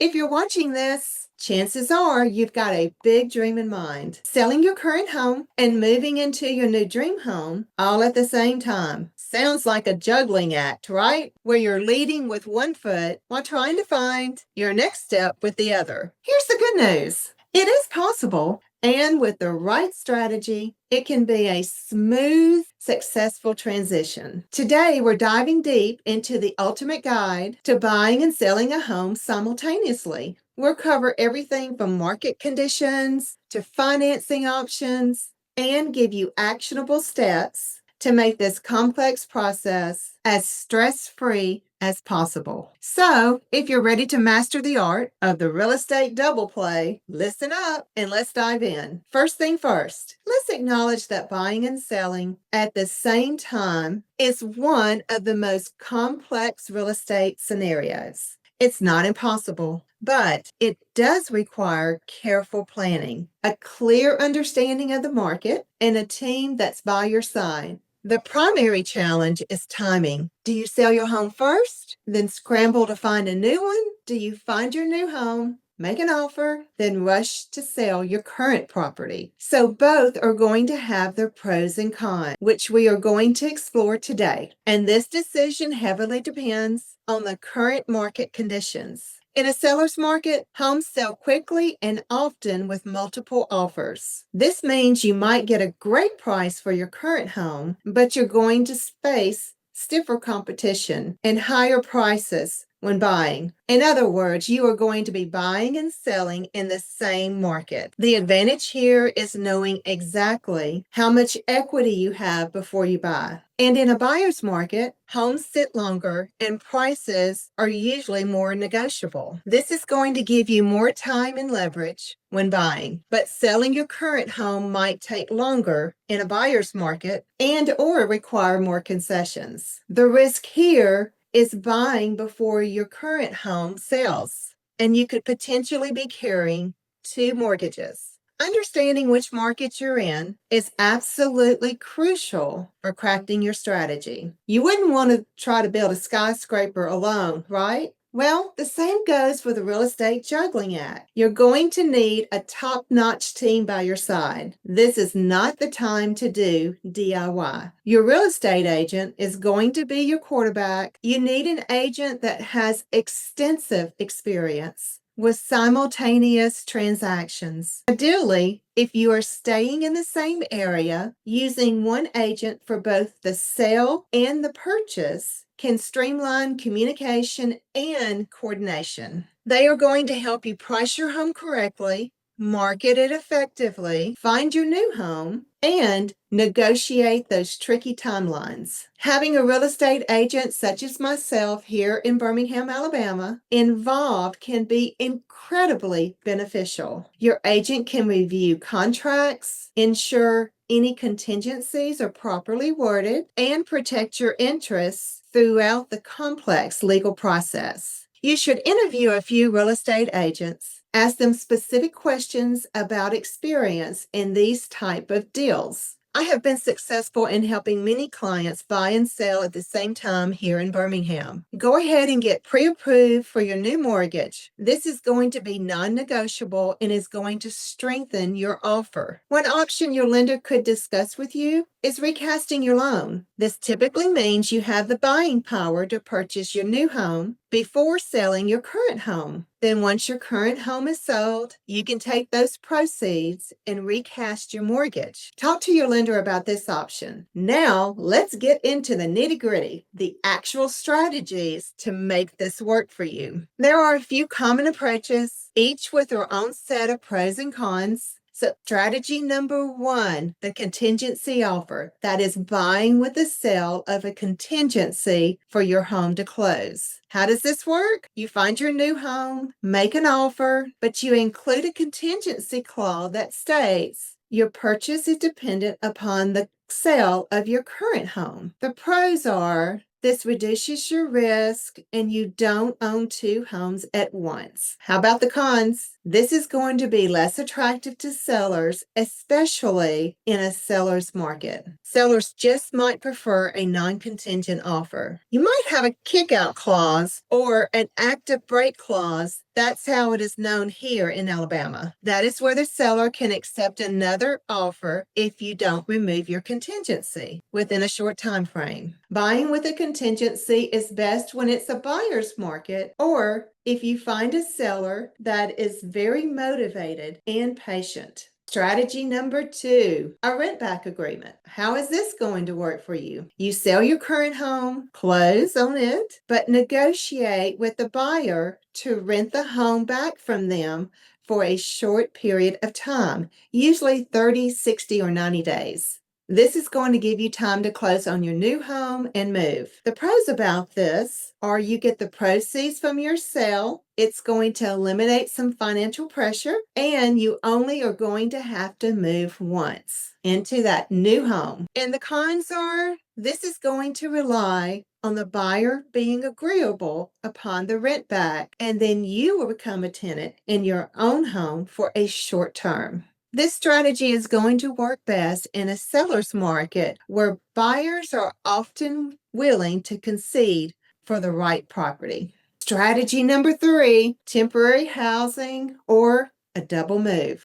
If you're watching this, chances are you've got a big dream in mind. Selling your current home and moving into your new dream home all at the same time. Sounds like a juggling act, right? Where you're leading with one foot while trying to find your next step with the other. Here's the good news. It is possible, and with the right strategy, it can be a smooth, successful transition. Today, we're diving deep into the ultimate guide to buying and selling a home simultaneously. We'll cover everything from market conditions to financing options and give you actionable steps to make this complex process as stress-free as possible. So, if you're ready to master the art of the real estate double play, listen up and let's dive in. First thing first, let's acknowledge that buying and selling at the same time is one of the most complex real estate scenarios. It's not impossible, but it does require careful planning, a clear understanding of the market, and a team that's by your side. The primary challenge is timing. Do you sell your home first, then scramble to find a new one? Do you find your new home, make an offer, then rush to sell your current property? So both are going to have their pros and cons, which we are going to explore today. And this decision heavily depends on the current market conditions. In a seller's market, homes sell quickly and often with multiple offers. This means you might get a great price for your current home, but you're going to face stiffer competition and higher prices when buying. In other words, you are going to be buying and selling in the same market. The advantage here is knowing exactly how much equity you have before you buy. And in a buyer's market, homes sit longer and prices are usually more negotiable. This is going to give you more time and leverage when buying, but selling your current home might take longer in a buyer's market and or require more concessions. The risk here is buying before your current home sells, and you could potentially be carrying two mortgages. Understanding which market you're in is absolutely crucial for crafting your strategy. You wouldn't want to try to build a skyscraper alone, right? Well, the same goes for the real estate juggling act. You're going to need a top-notch team by your side. This is not the time to do DIY. Your real estate agent is going to be your quarterback. You need an agent that has extensive experience with simultaneous transactions. Ideally, if you are staying in the same area, using one agent for both the sale and the purchase can streamline communication and coordination. They are going to help you price your home correctly, market it effectively, find your new home, and negotiate those tricky timelines. Having a real estate agent such as myself here in Birmingham, Alabama, involved can be incredibly beneficial. Your agent can review contracts, ensure any contingencies are properly worded, and protect your interests throughout the complex legal process. You should interview a few real estate agents. Ask them specific questions about experience in these type of deals. I have been successful in helping many clients buy and sell at the same time here in Birmingham. Go ahead and get pre-approved for your new mortgage. This is going to be non-negotiable and is going to strengthen your offer. One option your lender could discuss with you is recasting your loan. This typically means you have the buying power to purchase your new home before selling your current home. Then once your current home is sold, you can take those proceeds and recast your mortgage. Talk to your lender about this option. Now, let's get into the nitty-gritty, the actual strategies to make this work for you. There are a few common approaches, each with their own set of pros and cons. So strategy number one, the contingency offer. That is buying with the sale of a contingency for your home to close. How does this work? You find your new home, make an offer, but you include a contingency clause that states your purchase is dependent upon the sale of your current home. The pros are This reduces your risk and you don't own two homes at once. How about the cons? This is going to be less attractive to sellers, especially in a seller's market. Sellers just might prefer a non-contingent offer. You might have a kick-out clause or an active break clause. That's how it is known here in Alabama. That is where the seller can accept another offer if you don't remove your contingency within a short time frame. Buying with a contingency is best when it's a buyer's market or if you find a seller that is very motivated and patient. Strategy number 2, a rent back agreement. How is this going to work for you? You sell your current home, close on it, but negotiate with the buyer to rent the home back from them for a short period of time, usually 30, 60, or 90 days. This is going to give you time to close on your new home and move. The pros about this are you get the proceeds from your sale. It's going to eliminate some financial pressure, and you only are going to have to move once into that new home. And the cons are this is going to rely on the buyer being agreeable upon the rent back, and then you will become a tenant in your own home for a short term. This strategy is going to work best in a seller's market where buyers are often willing to concede for the right property. Strategy number 3, temporary housing or a double move.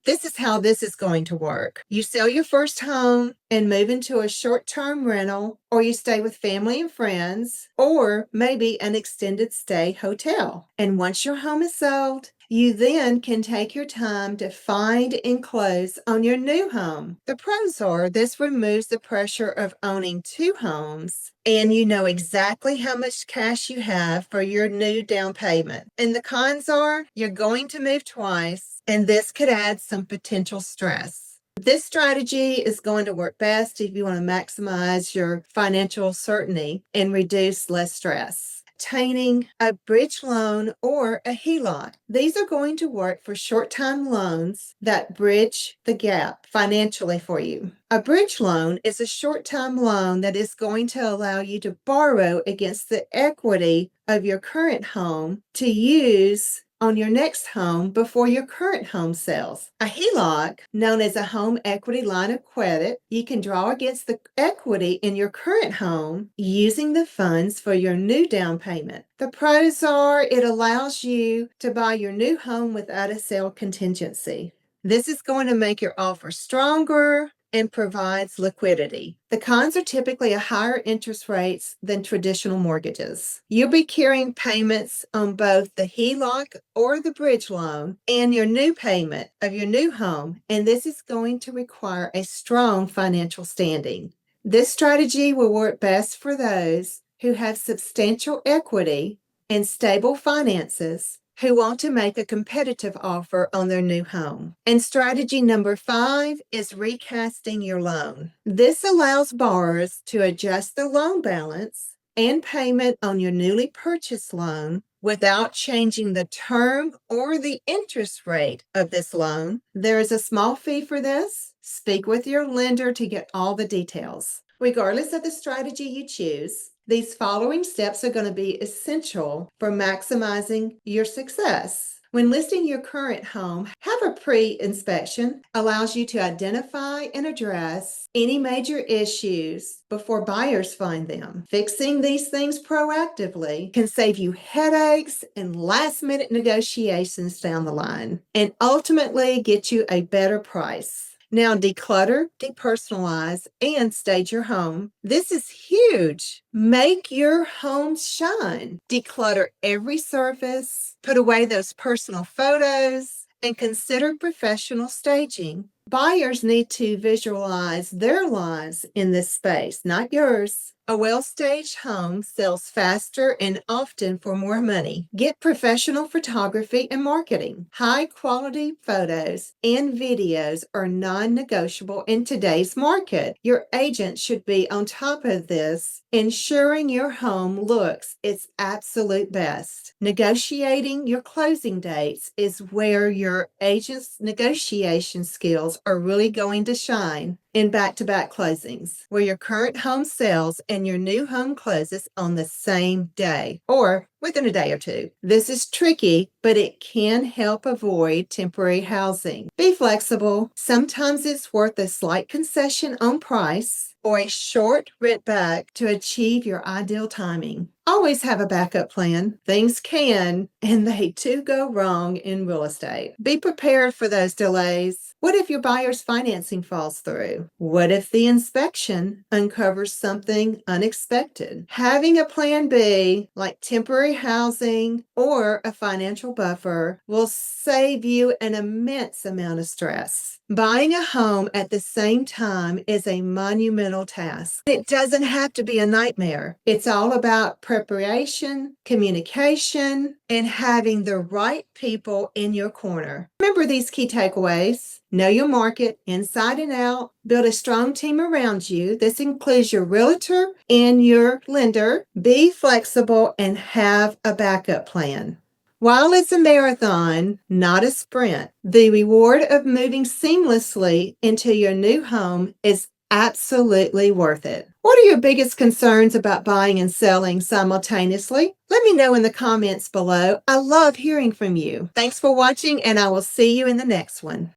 This is how this is going to work. You sell your first home and move into a short-term rental, or you stay with family and friends, or maybe an extended stay hotel. And once your home is sold, you then can take your time to find and close on your new home. The pros are this removes the pressure of owning two homes, and you know exactly how much cash you have for your new down payment. And the cons are you're going to move twice, and this could add some potential stress. This strategy is going to work best if you want to maximize your financial certainty and reduce less stress. Obtaining a bridge loan or a HELOC. These are going to work for short-time loans that bridge the gap financially for you. A bridge loan is a short-time loan that is going to allow you to borrow against the equity of your current home to use on your next home before your current home sells. A HELOC, known as a home equity line of credit, you can draw against the equity in your current home using the funds for your new down payment. The pros are it allows you to buy your new home without a sale contingency. This is going to make your offer stronger and provides liquidity. The cons are typically a higher interest rates than traditional mortgages. You'll be carrying payments on both the HELOC or the bridge loan and your new payment of your new home, and this is going to require a strong financial standing. This strategy will work best for those who have substantial equity and stable finances who want to make a competitive offer on their new home. And strategy number 5 is recasting your loan. This allows borrowers to adjust the loan balance and payment on your newly purchased loan without changing the term or the interest rate of this loan. There is a small fee for this. Speak with your lender to get all the details. Regardless of the strategy you choose, these following steps are going to be essential for maximizing your success. When listing your current home, have a pre-inspection. Allows you to identify and address any major issues before buyers find them. Fixing these things proactively can save you headaches and last-minute negotiations down the line, and ultimately get you a better price. Now, declutter, depersonalize, and stage your home. This is huge. Make your home shine. Declutter every surface, put away those personal photos, and consider professional staging. Buyers need to visualize their lives in this space, not yours. A well-staged home sells faster and often for more money. Get professional photography and marketing. High-quality photos and videos are non-negotiable in today's market. Your agent should be on top of this, ensuring your home looks its absolute best. Negotiating your closing dates is where your agent's negotiation skills are really going to shine. in back-to-back closings, where your current home sells and your new home closes on the same day or within a day or two. This is tricky, but it can help avoid temporary housing. Be flexible. Sometimes it's worth a slight concession on price or a short rent back to achieve your ideal timing. Always have a backup plan. Things can and they do go wrong in real estate. Be prepared for those delays. What if your buyer's financing falls through? What if the inspection uncovers something unexpected? Having a plan B, like temporary housing or a financial buffer, will save you an immense amount of stress. Buying a home at the same time is a monumental task. It doesn't have to be a nightmare. It's all about preparation, communication, and having the right people in your corner. Remember these key takeaways. Know your market inside and out. Build a strong team around you. This includes your realtor and your lender. Be flexible and have a backup plan. While it's a marathon, not a sprint, the reward of moving seamlessly into your new home is absolutely worth it. What are your biggest concerns about buying and selling simultaneously? Let me know in the comments below. I love hearing from you. Thanks for watching, and I will see you in the next one.